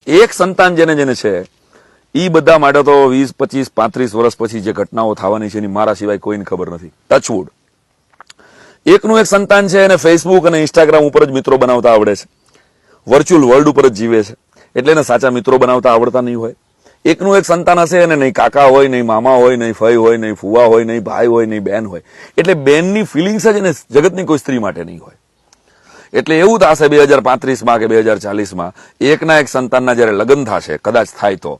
એક સંતાન જેને જેને છે એ બધા માટે તો 20, 25, 35 વર્ષ પછી જે ઘટનાઓ થવાની છે એની મારા સિવાય કોઈને ખબર નથી. ટચવુડ. એકનું એક સંતાન છે એને ફેસબુક અને ઇન્સ્ટાગ્રામ ઉપર જ મિત્રો બનાવતા આવડે છે, વર્ચ્યુઅલ વર્લ્ડ ઉપર જ જીવે છે, એટલે એને સાચા મિત્રો બનાવતા આવડતા નહીં હોય. એકનું એક સંતાન હશે અને નહીં કાકા હોય, નહીં મામા હોય, નહીં ફઈ હોય, નહીં ફુવા હોય, નહીં ભાઈ હોય, નહીં બેન હોય, એટલે બેનની ફિલિંગ્સ જ એને જગતની કોઈ સ્ત્રી માટે નહીં હોય. એટલે એવું થશે 2035માં કે 2040માં એકના એક સંતાનના જયારે લગ્ન થશે, કદાચ થાય તો,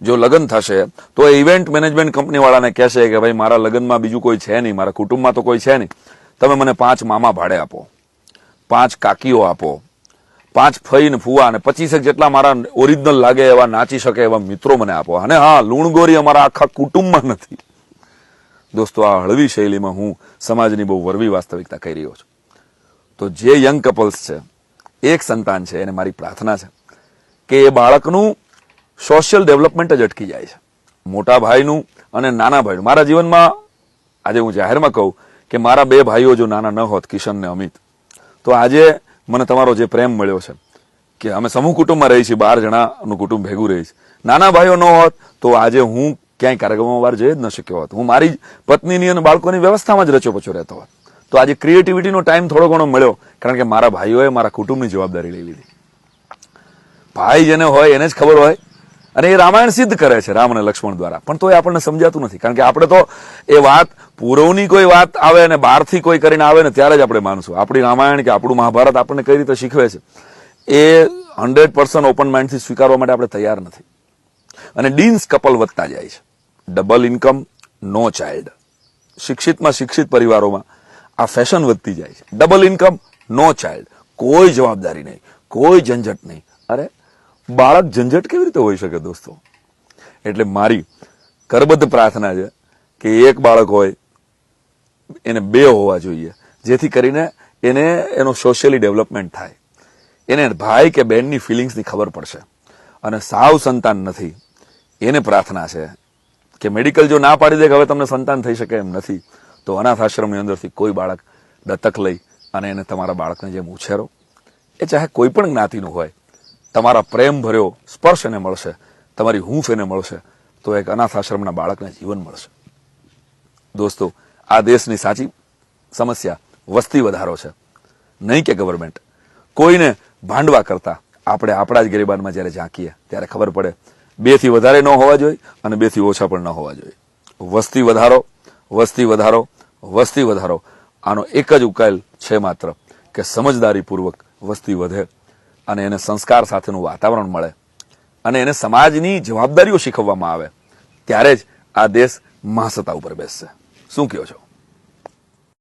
જો લગ્ન થશે તો ઇવેન્ટ મેનેજમેન્ટ કંપની વાળાને કહેશે કે ભાઈ મારા લગ્નમાં બીજું કોઈ છે નહીં, મારા કુટુંબમાં તો કોઈ છે નહીં, તમે મને 5 મામા ભાડે આપો, 5 કાકીઓ આપો, 5 ફઈ ને ફુવા અને 25 જેટલા મારા ઓરિજિનલ લાગે એવા નાચી શકે એવા મિત્રો મને આપો. અને હા, લુણગોરી અમારા આખા કુટુંબમાં નથી. દોસ્તો, આ હળવી શૈલીમાં હું સમાજની બહુ વરવી વાસ્તવિકતા કહી રહ્યો છું. તો જે યંગ કપલ્સ છે, એક સંતાન છે, એને મારી પ્રાર્થના છે કે એ બાળકનું સોશિયલ ડેવલપમેન્ટ જ અટકી જાય છે. મોટા ભાઈનું અને નાના ભાઈનું. મારા જીવનમાં આજે હું જાહેરમાં કહું કે મારા 2 ભાઈઓ જો નાના ન હોત, કિશન ને અમિત, તો આજે મને તમારો જે પ્રેમ મળ્યો છે કે અમે સમૂહ કુટુંબમાં રહી છીએ, 12 જણાનું કુટુંબ ભેગું રહી છે. નાના ભાઈઓ ન હોત તો આજે હું ક્યાંય કાર્યક્રમમાં વાર જઈ જ ન શક્યો હોત. હું મારી પત્નીની અને બાળકોની વ્યવસ્થામાં જ રચો પચો રહેતો હોત. તો આજે ક્રિએટિવિટીનો ટાઈમ થોડો ઘણો મળ્યો કારણ કે મારા ભાઈઓએ મારા કુટુંબની જવાબદારી લઈ લીધી. ભાઈ જેને હોય એને જ ખબર હોય, અને એ રામાયણ સિદ્ધ કરે છે રામ અને લક્ષ્મણ દ્વારા, પણ તો એ આપણને સમજાતું નથી. કારણ કે આપણે તો એ વાત પૂર્વની કોઈ વાત આવે અને બહારથી કોઈ કરીને આવે ને ત્યારે જ આપણે માનશું. આપણી રામાયણ કે આપણું મહાભારત આપણને કઈ રીતે શીખવે છે એ 100% ઓપન માઇન્ડથી સ્વીકારવા માટે આપણે તૈયાર નથી. અને ડીન્સ કપલ વધતા જાય છે. Double income, no child. શિક્ષિતમાં શિક્ષિત પરિવારોમાં આ ફેશન વધતી જાય છે. ડબલ ઇન્કમ, નો ચાઇલ્ડ, કોઈ જવાબદારી નહીં, કોઈ ઝંઝટ નહીં. અરે બાળક ઝંઝટ કેવી રીતે હોઈ શકે દોસ્તો? એટલે મારી કરબદ્ધ પ્રાર્થના છે કે એક બાળક હોય એને 2 હોવા જોઈએ, જેથી કરીને એને એનો સોશિયલી ડેવલપમેન્ટ થાય, એને ભાઈ કે બહેનની ફિલિંગ્સની ખબર પડશે. અને સાવ સંતાન નથી એને પ્રાર્થના છે કે મેડિકલ જો ના પાડી દે કે હવે તમને સંતાન થઈ શકે એમ નથી, તો અનાથ આશ્રમની અંદરથી કોઈ બાળક દત્તક લઈ અને એને તમારા બાળકને જેમ ઉછેરો. એ ચાહે કોઈ પણ જ્ઞાતિનું હોય, તમારા પ્રેમ ભર્યો સ્પર્શ એને મળશે, તમારી હૂંફ એને મળશે, તો એક અનાથ આશ્રમના બાળકને જીવન મળશે. દોસ્તો, આ દેશની સાચી સમસ્યા વસ્તી વધારો છે, નહીં કે ગવર્મેન્ટ. કોઈને ભાંડવા કરતા આપણે આપણા જ ગરીબાનમાં જયારે ઝાંકીએ ત્યારે ખબર પડે 2 થી વધારે ન હોવા જોઈએ અને 2 થી ઓછા પણ ન હોવા જોઈએ. વસ્તી વધારો, વસ્તી વધારો, વસ્તી વધારો. આનો એક જ ઉકેલ છે માત્ર કે સમજદારીપૂર્વક વસ્તી વધે અને એને સંસ્કાર સાથેનું વાતાવરણ મળે અને એને સમાજની જવાબદારીઓ શીખવવામાં આવે, ત્યારે જ આ દેશ મહાસત્તા ઉપર બેસશે. શું કહો છો?